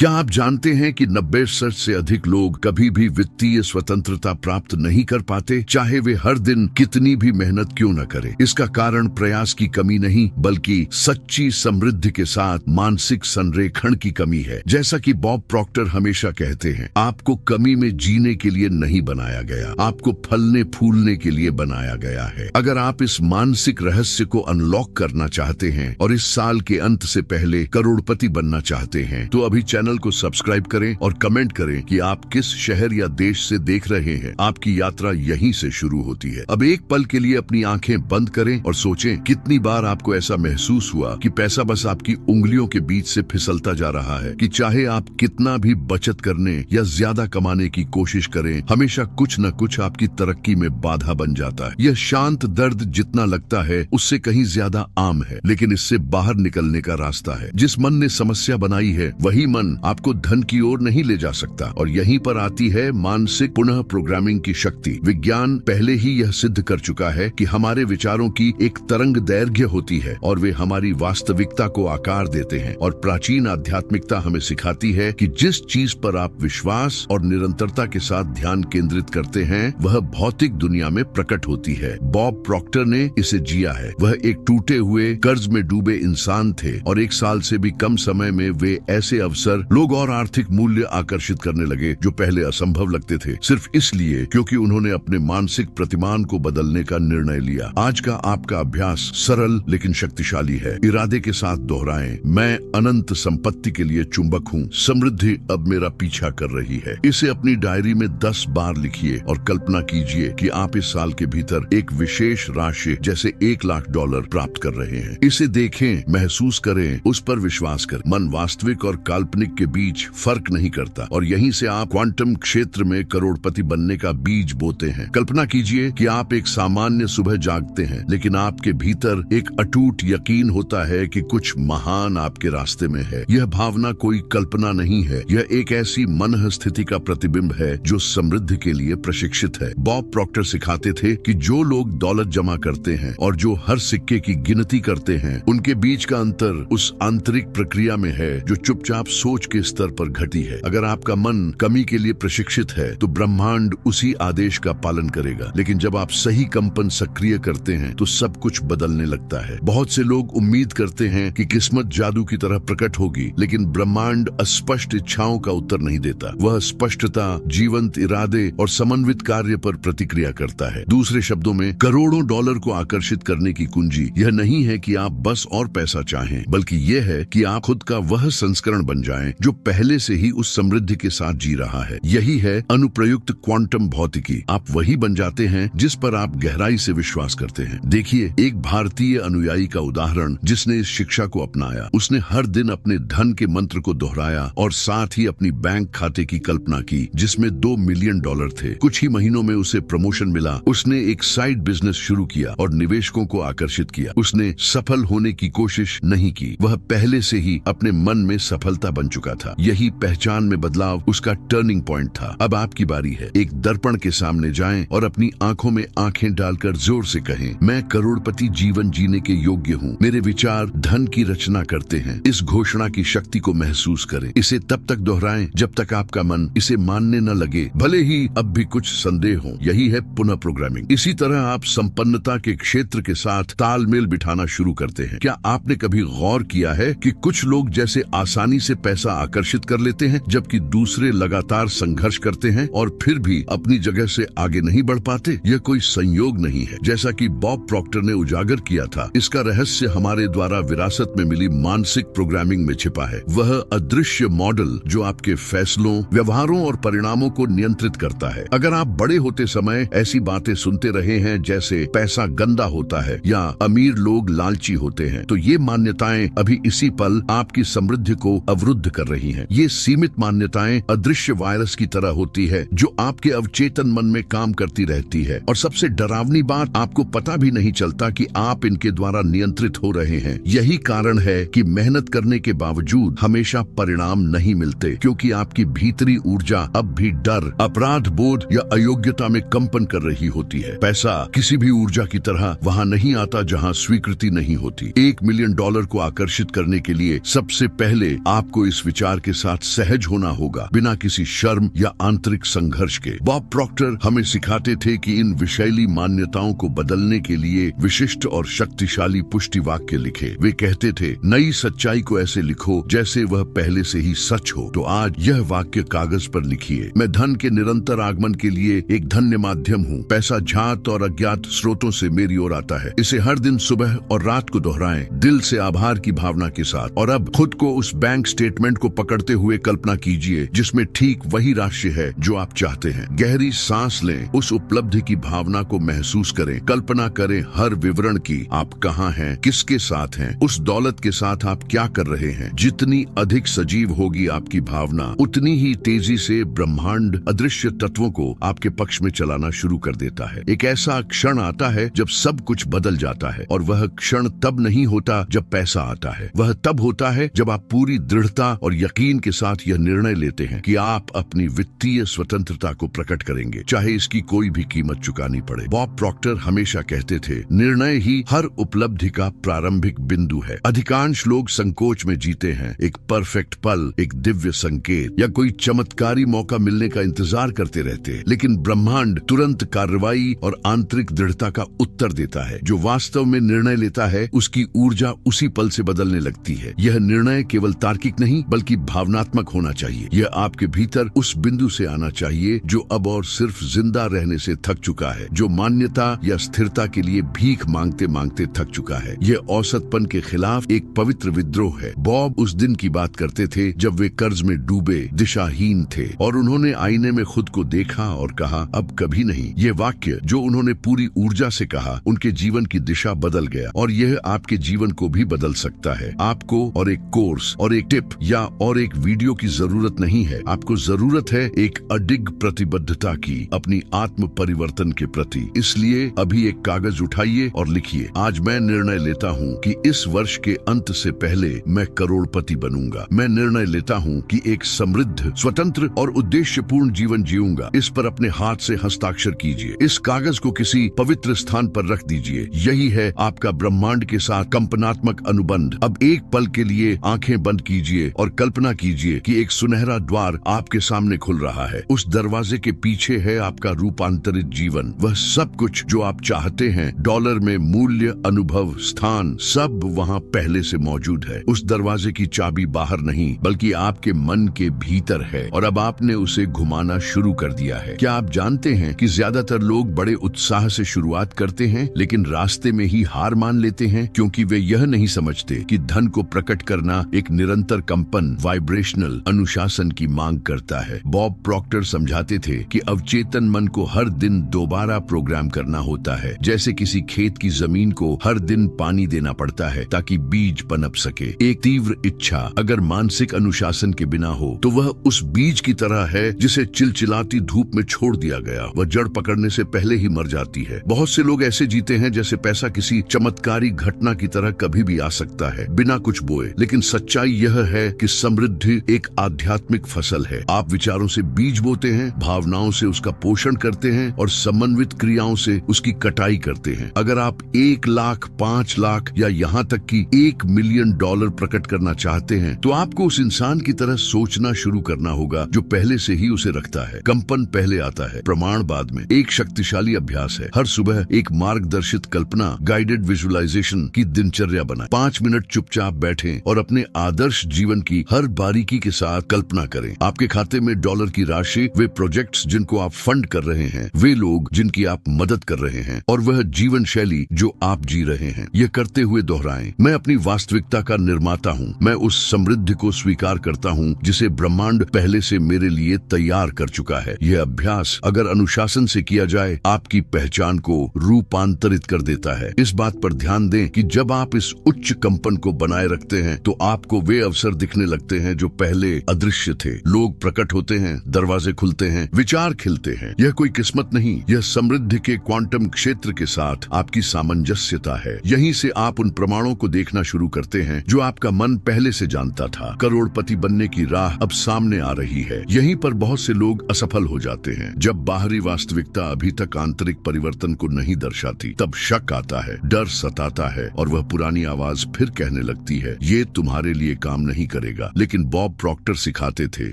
क्या आप जानते हैं कि 90% से अधिक लोग कभी भी वित्तीय स्वतंत्रता प्राप्त नहीं कर पाते, चाहे वे हर दिन कितनी भी मेहनत क्यों न करें। इसका कारण प्रयास की कमी नहीं, बल्कि सच्ची समृद्धि के साथ मानसिक संरेखण की कमी है। जैसा कि बॉब प्रॉक्टर हमेशा कहते हैं, आपको कमी में जीने के लिए नहीं बनाया गया, आपको फलने फूलने के लिए बनाया गया है। अगर आप इस मानसिक रहस्य को अनलॉक करना चाहते हैं और इस साल के अंत से पहले करोड़पति बनना चाहते हैं, तो अभी चैनल को सब्सक्राइब करें और कमेंट करें कि आप किस शहर या देश से देख रहे हैं। आपकी यात्रा यहीं से शुरू होती है। अब एक पल के लिए अपनी आंखें बंद करें और सोचें, कितनी बार आपको ऐसा महसूस हुआ कि पैसा बस आपकी उंगलियों के बीच से फिसलता जा रहा है, कि चाहे आप कितना भी बचत करने या ज्यादा कमाने की कोशिश करें, हमेशा कुछ न कुछ आपकी तरक्की में बाधा बन जाता है। यह शांत दर्द जितना लगता है उससे कहीं ज्यादा आम है, लेकिन इससे बाहर निकलने का रास्ता है। जिस मन ने समस्या बनाई है, वही मन आपको धन की ओर नहीं ले जा सकता। और यहीं पर आती है मानसिक पुनः प्रोग्रामिंग की शक्ति। विज्ञान पहले ही यह सिद्ध कर चुका है कि हमारे विचारों की एक तरंग दैर्घ्य होती है और वे हमारी वास्तविकता को आकार देते हैं। और प्राचीन आध्यात्मिकता हमें सिखाती है कि जिस चीज पर आप विश्वास और निरंतरता के साथ ध्यान केंद्रित करते हैं, वह भौतिक दुनिया में प्रकट होती है। बॉब प्रॉक्टर ने इसे जिया है। वह एक टूटे हुए कर्ज में डूबे इंसान थे और 1 साल से भी कम समय में वे ऐसे अवसर, लोग और आर्थिक मूल्य आकर्षित करने लगे जो पहले असंभव लगते थे, सिर्फ इसलिए क्योंकि उन्होंने अपने मानसिक प्रतिमान को बदलने का निर्णय लिया। आज का आपका अभ्यास सरल लेकिन शक्तिशाली है। इरादे के साथ दोहराएं, मैं अनंत संपत्ति के लिए चुंबक हूँ, समृद्धि अब मेरा पीछा कर रही है। इसे अपनी डायरी में 10 बार लिखिए और कल्पना कीजिए कि आप इस साल के भीतर एक विशेष राशि जैसे $1,00,000 प्राप्त कर रहे हैं। इसे देखें, महसूस करें, उस पर विश्वास करें। मन वास्तविक और काल्पनिक के बीच फर्क नहीं करता और यहीं से आप क्वांटम क्षेत्र में करोड़पति बनने का बीज बोते हैं। कल्पना कीजिए कि आप एक सामान्य सुबह जागते हैं, लेकिन आपके भीतर एक अटूट यकीन होता है कि कुछ महान आपके रास्ते में है। यह भावना कोई कल्पना नहीं है, यह एक ऐसी मन स्थिति का प्रतिबिंब है जो समृद्धि के लिए प्रशिक्षित है। बॉब प्रॉक्टर सिखाते थे कि जो लोग दौलत जमा करते हैं और जो हर सिक्के की गिनती करते हैं, उनके बीच का अंतर उस आंतरिक प्रक्रिया में है जो चुपचाप सोच के स्तर पर घटी है। अगर आपका मन कमी के लिए प्रशिक्षित है, तो ब्रह्मांड उसी आदेश का पालन करेगा। लेकिन जब आप सही कंपन सक्रिय करते हैं, तो सब कुछ बदलने लगता है। बहुत से लोग उम्मीद करते हैं कि किस्मत जादू की तरह प्रकट होगी, लेकिन ब्रह्मांड अस्पष्ट इच्छाओं का उत्तर नहीं देता। वह स्पष्टता, जीवंत इरादे और समन्वित कार्य पर प्रतिक्रिया करता है। दूसरे शब्दों में, करोड़ों डॉलर को आकर्षित करने की कुंजी यह नहीं है कि आप बस और पैसा चाहें, बल्कि यह है कि आप खुद का वह संस्करण बन जाएं जो पहले से ही उस समृद्धि के साथ जी रहा है। यही है अनुप्रयुक्त क्वांटम भौतिकी। आप वही बन जाते हैं जिस पर आप गहराई से विश्वास करते हैं। देखिए, एक भारतीय अनुयायी का उदाहरण जिसने इस शिक्षा को अपनाया। उसने हर दिन अपने धन के मंत्र को दोहराया और साथ ही अपनी बैंक खाते की कल्पना की जिसमें $2 मिलियन थे। कुछ ही महीनों में उसे प्रमोशन मिला। उसने एक साइड बिजनेस शुरू किया और निवेशकों को आकर्षित किया। उसने सफल होने की कोशिश नहीं की, वह पहले से ही अपने मन में सफलता बन चुका था। यही पहचान में बदलाव उसका टर्निंग पॉइंट था। अब आपकी बारी है। एक दर्पण के सामने जाएं और अपनी आंखों में आंखें डालकर जोर से कहें, मैं करोड़पति जीवन जीने के योग्य हूँ। मेरे विचार धन की रचना करते हैं। इस घोषणा की शक्ति को महसूस करें। इसे तब तक दोहराएं जब तक आपका मन इसे मानने न लगे, भले ही अब भी कुछ संदेह हो। यही है पुनः प्रोग्रामिंग। इसी तरह आप संपन्नता के क्षेत्र के साथ तालमेल बिठाना शुरू करते हैं। क्या आपने कभी गौर किया है कि कुछ लोग जैसे आसानी से पैसा आकर्षित कर लेते हैं, जबकि दूसरे लगातार संघर्ष करते हैं और फिर भी अपनी जगह से आगे नहीं बढ़ पाते? यह कोई संयोग नहीं है। जैसा कि बॉब प्रॉक्टर ने उजागर किया था, इसका रहस्य हमारे द्वारा विरासत में मिली मानसिक प्रोग्रामिंग में छिपा है। वह अदृश्य मॉडल जो आपके फैसलों, व्यवहारों और परिणामों को नियंत्रित करता है। अगर आप बड़े होते समय ऐसी बातें सुनते रहे हैं जैसे पैसा गंदा होता है या अमीर लोग लालची होते हैं, तो ये मान्यताएं अभी इसी पल आपकी समृद्धि को अवरुद्ध कर रही हैं। ये सीमित मान्यताएं अदृश्य वायरस की तरह होती है जो आपके अवचेतन मन में काम करती रहती है। और सबसे डरावनी बात, आपको पता भी नहीं चलता कि आप इनके द्वारा नियंत्रित हो रहे हैं। यही कारण है कि मेहनत करने के बावजूद हमेशा परिणाम नहीं मिलते, क्योंकि आपकी भीतरी ऊर्जा अब भी डर, अपराध बोध या अयोग्यता में कंपन कर रही होती है। पैसा किसी भी ऊर्जा की तरह वहां नहीं आता जहां स्वीकृति नहीं होती। $1 मिलियन को आकर्षित करने के लिए सबसे पहले आपको इस विचार के साथ सहज होना होगा, बिना किसी शर्म या आंतरिक संघर्ष के। बॉब प्रॉक्टर हमें सिखाते थे कि इन विषैली मान्यताओं को बदलने के लिए विशिष्ट और शक्तिशाली पुष्टि वाक्य लिखे। वे कहते थे, नई सच्चाई को ऐसे लिखो जैसे वह पहले से ही सच हो। तो आज यह वाक्य कागज पर लिखिए। मैं धन के निरंतर आगमन के लिए एक धन्य माध्यम हूँ। पैसा ज्ञात और अज्ञात स्रोतों से मेरी ओर आता है। इसे हर दिन सुबह और रात को दोहराएं, दिल से आभार की भावना के साथ। और अब खुद को उस बैंक स्टेटमेंट को पकड़ते हुए कल्पना कीजिए जिसमें ठीक वही राशि है जो आप चाहते हैं। गहरी सांस लें, उस उपलब्धि की भावना को महसूस करें। कल्पना करें हर विवरण की, आप कहाँ हैं, किसके साथ हैं, उस दौलत के साथ आप क्या कर रहे हैं। जितनी अधिक सजीव होगी आपकी भावना, उतनी ही तेजी से ब्रह्मांड अदृश्य तत्वों को आपके पक्ष में चलाना शुरू कर देता है। एक ऐसा क्षण आता है जब सब कुछ बदल जाता है, और वह क्षण तब नहीं होता जब पैसा आता है। वह तब होता है जब आप पूरी दृढ़ता और यकीन के साथ यह निर्णय लेते हैं कि आप अपनी वित्तीय स्वतंत्रता को प्रकट करेंगे, चाहे इसकी कोई भी कीमत चुकानी पड़े। बॉब प्रॉक्टर हमेशा कहते थे, निर्णय ही हर उपलब्धि का प्रारंभिक बिंदु है। अधिकांश लोग संकोच में जीते हैं, एक परफेक्ट पल, एक दिव्य संकेत या कोई चमत्कारी मौका मिलने का इंतजार करते रहते हैं। लेकिन ब्रह्मांड तुरंत कार्रवाई और आंतरिक दृढ़ता का उत्तर देता है। जो वास्तव में निर्णय लेता है उसकी ऊर्जा उसी पल से बदलने लगती है। यह निर्णय केवल तार्किक नहीं बल्कि भावनात्मक होना चाहिए। यह आपके भीतर उस बिंदु से आना चाहिए जो अब और सिर्फ जिंदा रहने से थक चुका है, जो मान्यता या स्थिरता के लिए भीख मांगते मांगते थक चुका है। यह औसतपन के खिलाफ एक पवित्र विद्रोह है। बॉब उस दिन की बात करते थे जब वे कर्ज में डूबे, दिशाहीन थे, और उन्होंने आईने में खुद को देखा और कहा, अब कभी नहीं। ये वाक्य जो उन्होंने पूरी ऊर्जा से कहा, उनके जीवन की दिशा बदल गया। और यह आपके जीवन को भी बदल सकता है। आपको और एक कोर्स और एक टिप या और एक वीडियो की जरूरत नहीं है। आपको जरूरत है एक अडिग प्रतिबद्धता की, अपनी आत्म परिवर्तन के प्रति। इसलिए अभी एक कागज उठाइए और लिखिए, आज मैं निर्णय लेता हूँ कि इस वर्ष के अंत से पहले मैं करोड़पति बनूंगा। मैं निर्णय लेता हूँ कि एक समृद्ध, स्वतंत्र और उद्देश्यपूर्ण जीवन जीऊंगा। इस पर अपने हाथ से हस्ताक्षर कीजिए। इस कागज को किसी पवित्र स्थान पर रख दीजिए। यही है आपका ब्रह्मांड के साथ कंपनात्मक अनुबंध। अब एक पल के लिए आंखें बंद कीजिए और कल्पना कीजिए कि एक सुनहरा द्वार आपके सामने खुल रहा है। उस दरवाजे के पीछे है आपका रूपांतरित जीवन। वह सब कुछ जो आप चाहते हैं, डॉलर में मूल्य, अनुभव, स्थान, सब वहाँ पहले से मौजूद है। उस दरवाजे की चाबी बाहर नहीं बल्कि आपके मन के भीतर है, और अब आपने उसे घुमाना शुरू कर दिया है। क्या आप जानते हैं कि ज्यादातर लोग बड़े उत्साह से शुरुआत करते हैं लेकिन रास्ते में ही हार मान लेते हैं, क्योंकि वे यह नहीं समझते कि धन को प्रकट करना एक निरंतर कंपन, वाइब्रेशनल अनुशासन की मांग करता है। बॉब प्रॉक्टर समझाते थे कि अवचेतन मन को हर दिन दोबारा प्रोग्राम करना होता है, जैसे किसी खेत की जमीन को हर दिन पानी देना पड़ता है ताकि बीज पनप सके। एक तीव्र इच्छा अगर मानसिक अनुशासन के बिना हो तो वह उस बीज की तरह है जिसे चिलचिलाती धूप में छोड़ दिया गया। वह जड़ पकड़ने से पहले ही मर जाती है। बहुत से लोग ऐसे जीते हैं जैसे पैसा किसी चमत्कारी घटना की तरह कभी भी आ सकता है, बिना कुछ बोए। लेकिन सच्चाई यह है कि समृद्धि एक आध्यात्मिक फसल है। आप विचारों से बीज बोते हैं, भावनाओं से उसका पोषण करते हैं और समन्वित क्रियाओं से उसकी कटाई करते हैं। अगर आप 1 लाख, 5 लाख या यहाँ तक कि $1 मिलियन प्रकट करना चाहते हैं तो आपको उस इंसान की तरह सोचना शुरू करना होगा जो पहले से ही उसे रखता है। कंपन पहले आता है, प्रमाण बाद में। एक शक्तिशाली अभ्यास है, हर सुबह एक मार्गदर्शित कल्पना, गाइडेड विजुअलाइजेशन की दिनचर्या बनाएं। 5 मिनट चुपचाप बैठें और अपने आदर्श जीवन की हर बारीकी के साथ कल्पना करें। आपके खाते में डॉलर की राशि, वे प्रोजेक्ट्स जिनको आप फंड कर रहे हैं, वे लोग जिनकी आप मदद कर रहे हैं, और वह जीवन शैली जो आप जी रहे हैं। यह करते हुए दोहराएं, मैं अपनी वास्तविकता का निर्माता हूँ। मैं उस समृद्धि को स्वीकार करता हूँ जिसे ब्रह्मांड पहले से मेरे लिए तैयार कर चुका है। यह अभ्यास अगर अनुशासन से किया जाए आपकी पहचान को रूपांतरित कर देता है। इस बात पर ध्यान दें कि जब आप इस उच्च कंपन को बनाए रखते हैं तो आपको वे अवसर दिखने लगते हैं जो पहले अदृश्य थे। लोग प्रकट होते हैं, दरवाजे खुलते हैं, विचार खिलते हैं। यह कोई किस्मत नहीं, यह समृद्धि के क्वांटम क्षेत्र के साथ आपकी सामंजस्यता है। यहीं से आप उन प्रमाणों को देखना शुरू करते हैं जो आपका मन पहले से जानता था। करोड़पति बनने की राह अब सामने आ रही है। यहीं पर बहुत से लोग असफल हो जाते हैं। जब बाहरी वास्तविकता अभी तक आंतरिक परिवर्तन को नहीं दर्शाती, तब शक आता है, डर सताता है और वह पुरानी आवाज फिर कहने लगती है, ये तुम्हारे लिए काम नहीं करेगा। लगेगा, लेकिन बॉब प्रॉक्टर सिखाते थे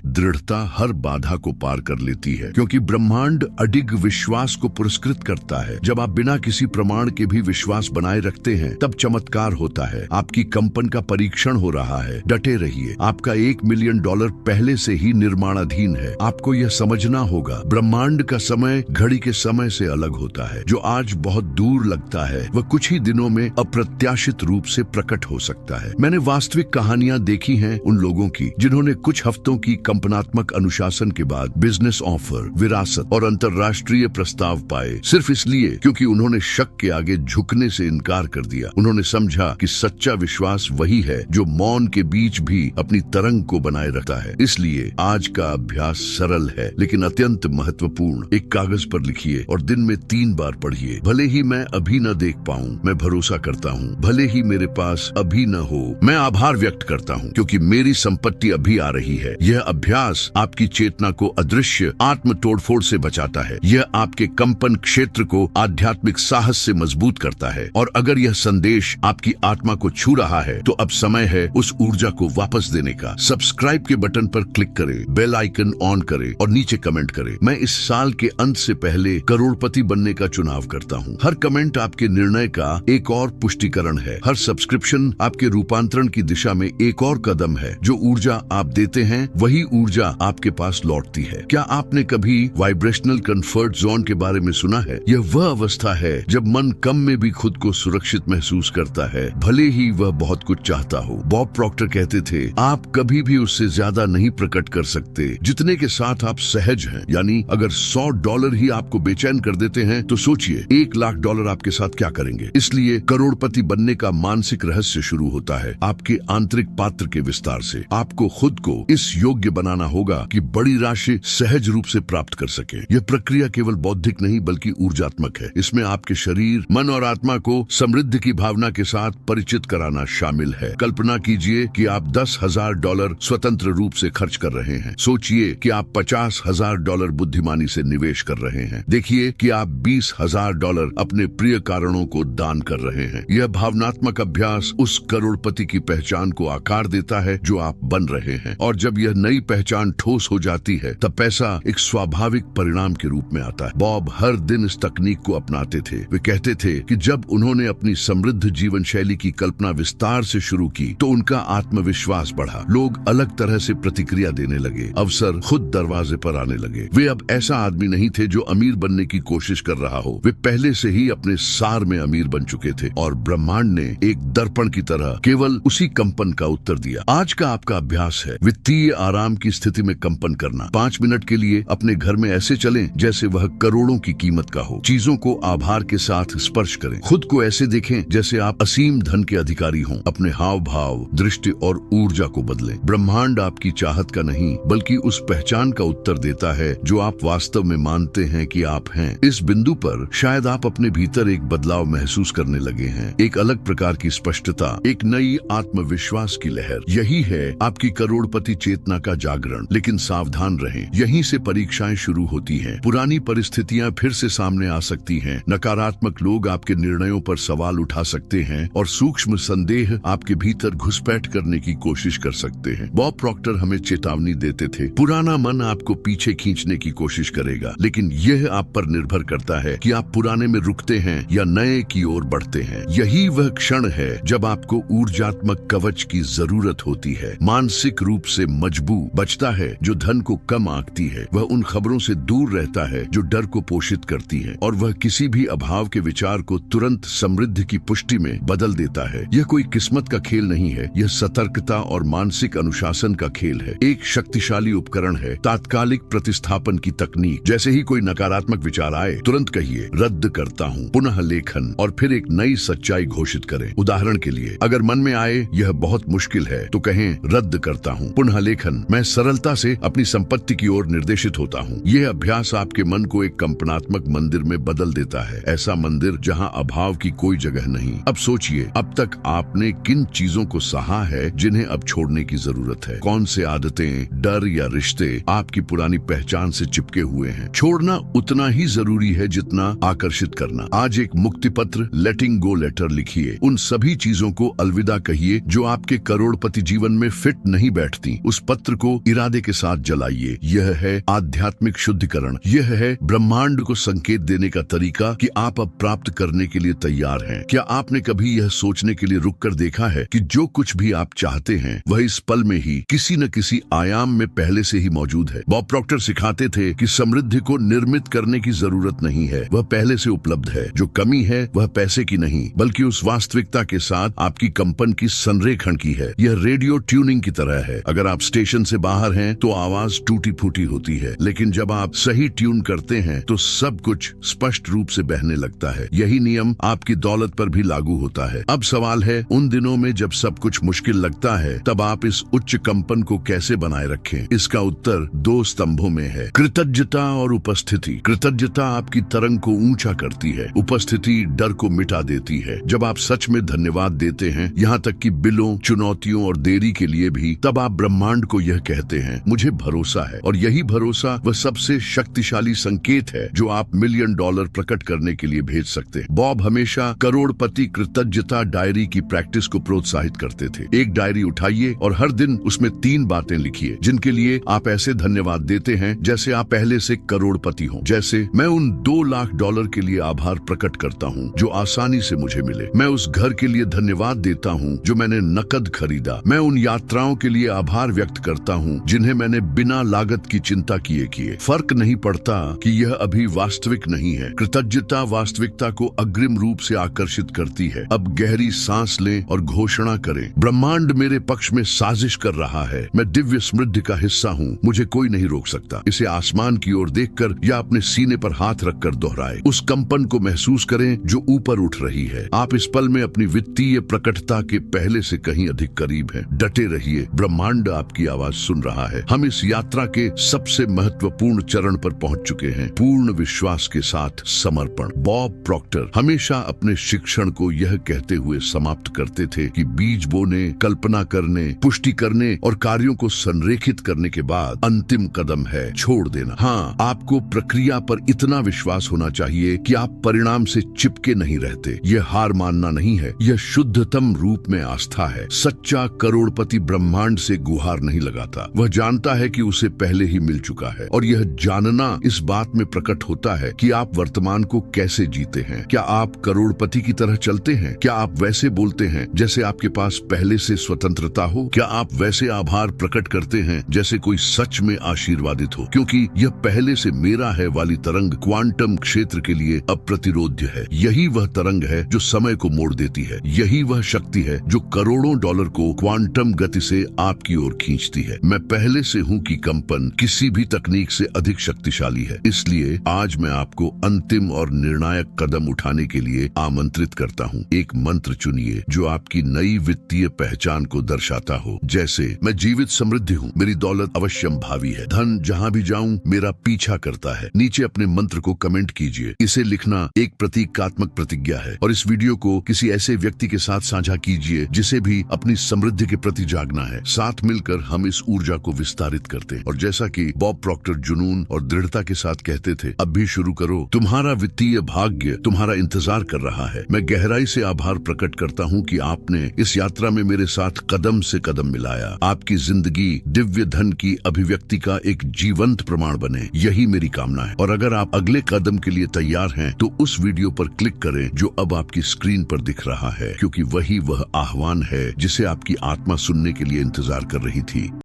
दृढ़ता हर बाधा को पार कर लेती है, क्योंकि ब्रह्मांड अडिग विश्वास को पुरस्कृत करता है। जब आप बिना किसी प्रमाण के भी विश्वास बनाए रखते हैं तब चमत्कार होता है। आपकी कंपन का परीक्षण हो रहा है, डटे रहिए। आपका $1 मिलियन पहले से ही निर्माणाधीन है। आपको यह समझना होगा, ब्रह्मांड का समय घड़ी के समय से अलग होता है। जो आज बहुत दूर लगता है वह कुछ ही दिनों में अप्रत्याशित रूप से प्रकट हो सकता है। मैंने वास्तविक कहानियां देखी हैं उन लोगों की जिन्होंने कुछ हफ्तों की कंपनात्मक अनुशासन के बाद बिजनेस ऑफर, विरासत और अंतर्राष्ट्रीय प्रस्ताव पाए, सिर्फ इसलिए क्योंकि उन्होंने शक के आगे झुकने से इनकार कर दिया। उन्होंने समझा कि सच्चा विश्वास वही है जो मौन के बीच भी अपनी तरंग को बनाए रखता है। इसलिए आज का अभ्यास सरल है लेकिन अत्यंत महत्वपूर्ण। एक कागज पर लिखिए और दिन में 3 बार पढ़िए। भले ही मैं अभी न देख पाऊं, मैं भरोसा करता हूं। भले ही मेरे पास अभी न हो, मैं आभार व्यक्त करता हूं क्योंकि मेरी संपत्ति अभी आ रही है। यह अभ्यास आपकी चेतना को अदृश्य आत्म तोड़फोड़ से बचाता है। यह आपके कंपन क्षेत्र को आध्यात्मिक साहस से मजबूत करता है। और अगर यह संदेश आपकी आत्मा को छू रहा है तो अब समय है उस ऊर्जा को वापस देने का। सब्सक्राइब के बटन पर क्लिक करें, बेल आइकन ऑन करें और नीचे कमेंट करें। मैं इस साल के अंत से पहले करोड़पति बनने का चुनाव करता हूं। हर कमेंट आपके निर्णय का एक और पुष्टिकरण है। हर सब्सक्रिप्शन आपके रूपांतरण की दिशा में एक और कदम है। जो ऊर्जा आप देते हैं वही ऊर्जा आपके पास लौटती है। क्या आपने कभी वाइब्रेशनल कंफर्ट जोन के बारे में सुना है? यह वह अवस्था है जब मन कम में भी खुद को सुरक्षित महसूस करता है, भले ही वह बहुत कुछ चाहता हो। बॉब प्रॉक्टर कहते थे, आप कभी भी उससे ज्यादा नहीं प्रकट कर सकते जितने के साथ आप सहज हैं। यानी अगर $100 ही आपको बेचैन कर देते हैं तो सोचिए $1 लाख आपके साथ क्या करेंगे। इसलिए करोड़पति बनने का मानसिक रहस्य शुरू होता है आपके आंतरिक पात्र के विस्तार से। आपको खुद को इस योग्य बनाना होगा कि बड़ी राशि सहज रूप से प्राप्त कर सके। यह प्रक्रिया केवल बौद्धिक नहीं बल्कि ऊर्जात्मक है। इसमें आपके शरीर, मन और आत्मा को समृद्धि की भावना के साथ परिचित कराना शामिल है। कल्पना कीजिए कि आप $10,000 स्वतंत्र रूप से खर्च कर रहे हैं। सोचिए कि आप $50,000 बुद्धिमानी से निवेश कर रहे हैं। देखिए कि आप $20,000 अपने प्रिय कारणों को दान कर रहे हैं। यह भावनात्मक अभ्यास उस करोड़पति की पहचान को आकार देता है जो आप बन रहे हैं। और जब यह नई पहचान ठोस हो जाती है तब पैसा एक स्वाभाविक परिणाम के रूप में आता है। बॉब हर दिन इस तकनीक को अपनाते थे। वे कहते थे कि जब उन्होंने अपनी समृद्ध जीवन शैली की कल्पना विस्तार से शुरू की तो उनका आत्मविश्वास बढ़ा। लोग अलग तरह से प्रतिक्रिया देने लगे, अवसर खुद दरवाजे पर आने लगे। वे अब ऐसा आदमी नहीं थे जो अमीर बनने की कोशिश कर रहा हो। वे पहले से ही अपने सार में अमीर बन चुके थे और ब्रह्मांड ने एक दर्पण की तरह केवल उसी कंपन का उत्तर दिया। आज का आपका अभ्यास है वित्तीय आराम की स्थिति में कंपन करना। 5 मिनट के लिए अपने घर में ऐसे चलें जैसे वह करोड़ों की कीमत का हो। चीजों को आभार के साथ स्पर्श करें। खुद को ऐसे देखें जैसे आप असीम धन के अधिकारी हों। अपने हाव भाव, दृष्टि और ऊर्जा को बदलें। ब्रह्मांड आपकी चाहत का नहीं बल्कि उस पहचान का उत्तर देता है जो आप वास्तव में मानते हैं कि आप हैं। इस बिंदु पर शायद आप अपने भीतर एक बदलाव महसूस करने लगे हैं, एक अलग प्रकार की स्पष्टता, एक नई आत्मविश्वास की लहर। यही है आपकी करोड़पति चेतना का जागरण। लेकिन सावधान रहें, यहीं से परीक्षाएं शुरू होती हैं। पुरानी परिस्थितियां फिर से सामने आ सकती हैं। नकारात्मक लोग आपके निर्णयों पर सवाल उठा सकते हैं और सूक्ष्म संदेह आपके भीतर घुसपैठ करने की कोशिश कर सकते हैं। बॉब प्रॉक्टर हमें चेतावनी देते थे, पुराना मन आपको पीछे खींचने की कोशिश करेगा, लेकिन यह आप पर निर्भर करता है कि आप पुराने में रुकते हैं या नए की ओर बढ़ते हैं। यही वह क्षण है जब आपको ऊर्जात्मक कवच की जरूरत होती है। मानसिक रूप से मजबूत बचता है जो धन को कम आंकती है। वह उन खबरों से दूर रहता है जो डर को पोषित करती है और वह किसी भी अभाव के विचार को तुरंत समृद्धि की पुष्टि में बदल देता है। यह कोई किस्मत का खेल नहीं है, यह सतर्कता और मानसिक अनुशासन का खेल है। एक शक्तिशाली उपकरण है तात्कालिक प्रतिस्थापन की तकनीक। जैसे ही कोई नकारात्मक विचार आए तुरंत कहिए रद्द करता हूँ, पुनः लेखन, और फिर एक नई सच्चाई घोषित करें। उदाहरण के लिए अगर मन में आए यह बहुत मुश्किल है तो कहें रद्द करता हूँ, पुनः लेखन, मैं सरलता से अपनी संपत्ति की ओर निर्देशित होता हूँ। यह अभ्यास आपके मन को एक कंपनात्मक मंदिर में बदल देता है, ऐसा मंदिर जहाँ अभाव की कोई जगह नहीं। अब सोचिए, अब तक आपने किन चीजों को सहा है जिन्हें अब छोड़ने की जरूरत है। कौन से आदतें, डर या रिश्ते आपकी पुरानी पहचान से चिपके हुए हैं। छोड़ना उतना ही जरूरी है जितना आकर्षित करना। आज एक मुक्ति पत्र, लेटिंग गो लेटर लिखिए। उन सभी चीजों को अलविदा कहिए जो आपके करोड़पति जीवन जीवन में फिट नहीं बैठती, उस पत्र को इरादे के साथ जलाइए। यह है आध्यात्मिक शुद्धिकरण। यह है ब्रह्मांड को संकेत देने का तरीका कि आप अब प्राप्त करने के लिए तैयार हैं। क्या आपने कभी यह सोचने के लिए रुक कर देखा है कि जो कुछ भी आप चाहते हैं वह इस पल में ही किसी न किसी आयाम में पहले से ही मौजूद है। बॉब प्रॉक्टर सिखाते थे कि समृद्धि को निर्मित करने की जरूरत नहीं है, वह पहले से उपलब्ध है। जो कमी है वह पैसे की नहीं बल्कि उस वास्तविकता के साथ आपकी कंपन की संरेखण की है। यह रेडियो ट्यूनिंग की तरह है। अगर आप स्टेशन से बाहर हैं तो आवाज टूटी फूटी होती है, लेकिन जब आप सही ट्यून करते हैं तो सब कुछ स्पष्ट रूप से बहने लगता है। यही नियम आपकी दौलत पर भी लागू होता है। अब सवाल है, उन दिनों में जब सब कुछ मुश्किल लगता है तब आप इस उच्च कंपन को कैसे बनाए रखें? इसका उत्तर 2 स्तंभों में है, कृतज्ञता और उपस्थिति। कृतज्ञता आपकी तरंग को ऊंचा करती है, उपस्थिति डर को मिटा देती है। जब आप सच में धन्यवाद देते हैं, यहाँ तक कि बिलों, चुनौतियों और देरी के लिए भी, तब आप ब्रह्मांड को यह कहते हैं, मुझे भरोसा है। और यही भरोसा वह सबसे शक्तिशाली संकेत है जो आप $1 मिलियन प्रकट करने के लिए भेज सकते हैं। बॉब हमेशा करोड़पति कृतज्ञता डायरी की प्रैक्टिस को प्रोत्साहित करते थे। एक डायरी उठाइए और हर दिन उसमें 3 बातें लिखिए जिनके लिए आप ऐसे धन्यवाद देते हैं जैसे आप पहले से करोड़पति हों। जैसे, मैं उन $2 लाख के लिए आभार प्रकट करता हूँ जो आसानी से मुझे मिले। मैं उस घर के लिए धन्यवाद देता हूँ जो मैंने नकद खरीदा। मैं उन यात्राओं के लिए आभार व्यक्त करता हूँ जिन्हें मैंने बिना लागत की चिंता किए। फर्क नहीं पड़ता कि यह अभी वास्तविक नहीं है। कृतज्ञता वास्तविकता को अग्रिम रूप से आकर्षित करती है। अब गहरी सांस लें और घोषणा करें, ब्रह्मांड मेरे पक्ष में साजिश कर रहा है। मैं दिव्य समृद्धि का हिस्सा हूँ, मुझे कोई नहीं रोक सकता। इसे आसमान की ओर देखकर या अपने सीने पर हाथ रखकर दोहराए। उस कंपन को महसूस करें जो ऊपर उठ रही है। आप इस पल में अपनी वित्तीय प्रकटता के पहले से कहीं अधिक करीब हैं। डटे रहिए, ब्रह्मांड आपकी आवाज सुन रहा है। हम इस यात्रा के सबसे महत्वपूर्ण चरण पर पहुंच चुके हैं, पूर्ण विश्वास के साथ समर्पण। बॉब प्रॉक्टर हमेशा अपने शिक्षण को यह कहते हुए समाप्त करते थे कि बीज बोने, कल्पना करने, पुष्टि करने और कार्यों को संरेखित करने के बाद अंतिम कदम है छोड़ देना। हाँ, आपको प्रक्रिया पर इतना विश्वास होना चाहिए कि आप परिणाम से चिपके नहीं रहते। यह हार मानना नहीं है, यह शुद्धतम रूप में आस्था है। सच्चा करोड़पति ब्रह्मांड से गुहार नहीं लगाता, वह जानता है कि उसे पहले ही मिल चुका है। और यह जानना इस बात में प्रकट होता है कि आप वर्तमान को कैसे जीते हैं। क्या आप करोड़पति की तरह चलते हैं? क्या आप वैसे बोलते हैं जैसे आपके पास पहले से स्वतंत्रता हो? क्या आप वैसे आभार प्रकट करते हैं जैसे कोई सच में आशीर्वादित हो? क्योंकि यह पहले से मेरा है वाली तरंग क्वांटम क्षेत्र के लिए अप्रतिरोध्य है। यही वह तरंग है जो समय को मोड़ देती है। यही वह शक्ति है जो करोड़ों डॉलर को क्वांटम गति से आपकी ओर खींचती है। मैं पहले से हूँ कि कंपन किसी भी तकनीक से अधिक शक्तिशाली है। इसलिए आज मैं आपको अंतिम और निर्णायक कदम उठाने के लिए आमंत्रित करता हूँ। एक मंत्र चुनिए जो आपकी नई वित्तीय पहचान को दर्शाता हो। जैसे, मैं जीवित समृद्धि हूँ, मेरी दौलत अवश्यम भावी है, धन जहाँ भी जाऊँ मेरा पीछा करता है। नीचे अपने मंत्र को कमेंट कीजिए। इसे लिखना एक प्रतीकात्मक प्रतिज्ञा है और इस वीडियो को किसी ऐसे व्यक्ति के साथ साझा कीजिए जिसे भी अपनी समृद्धि के प्रति जागना है। साथ मिलकर हम इस ऊर्जा को विस्तारित करते हैं। और जैसा कि बॉब प्रॉक्टर जुनून और दृढ़ता के साथ कहते थे, अब भी शुरू करो, तुम्हारा वित्तीय भाग्य तुम्हारा इंतजार कर रहा है। मैं गहराई से आभार प्रकट करता हूँ कि आपने इस यात्रा में मेरे साथ कदम से कदम मिलाया। आपकी जिंदगी दिव्य धन की अभिव्यक्ति का एक जीवंत प्रमाण बने, यही मेरी कामना है। और अगर आप अगले कदम के लिए तैयार हैं तो उस वीडियो पर क्लिक करें जो अब आपकी स्क्रीन पर दिख रहा है, क्योंकि वही वह आह्वान है जिसे आपकी आत्मा सुनने के लिए इंतजार कर रही थी।